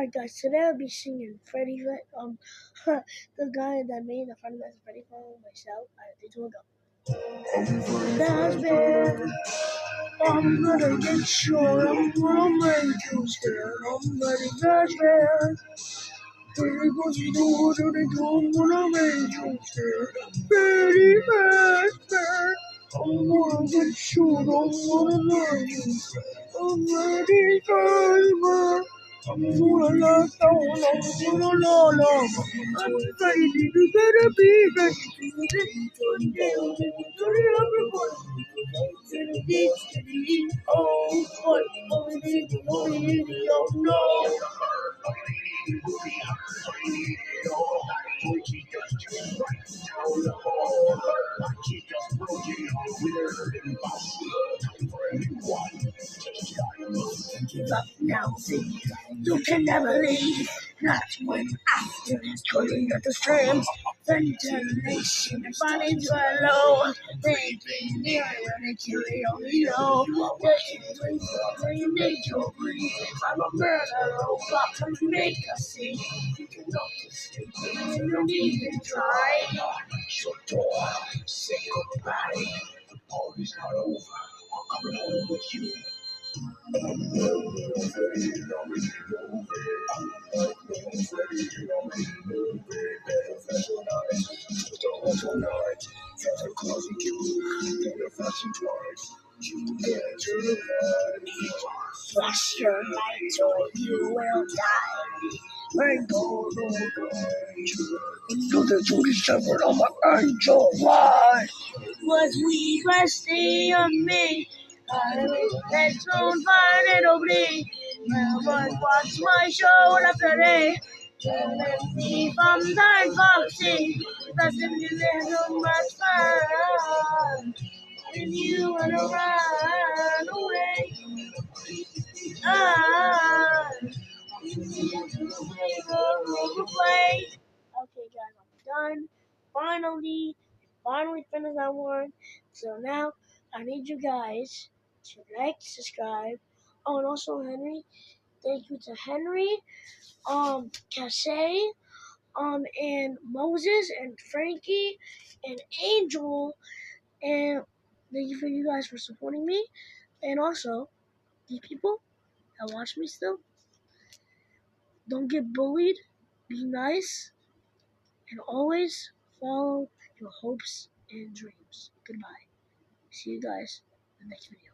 Alright guys, today I'll be singing Freddy, the guy that made the Friday Night Freddy song myself. Alright, 3, 2, 1, go. That's bad. I'm gonna get sure I'm gonna make you scared. I'm ready, that's bad. Pretty goes you do what they do, I'm gonna make you scared. Pretty bad, bad. I'm gonna get sure I'm gonna make you scared. I'm ready, that's bad. I'm gonna let down, I'm gonna love. I'm ready to better be ready to get to the oh, what? Oh, no. Give up now, see, you can never leave. Not when after toiling at the streams. Ventilation, running too low. Thinking near when they kill it on the low. You need your breathe. I'm a murderer, robot to make us see. You cannot escape, you don't even try. Shut door, say goodbye. The party's not over. I'm coming home with you. Flash your lights or you will die. We're going into the 27th of my angel life. Was we resting on me? Let's go and find it over there. Watch my show after day. Let's see from the foxy. Doesn't you have so much fun? And you wanna run away. Okay, guys, I'm done. Finally finished that one. So now I need you guys to like, subscribe. Oh, and also Henry. Thank you to Henry, Cassie, and Moses and Frankie and Angel, and thank you for you guys for supporting me. And also, these people that watch me still, don't get bullied. Be nice. And always follow your hopes and dreams. Goodbye. See you guys in the next video.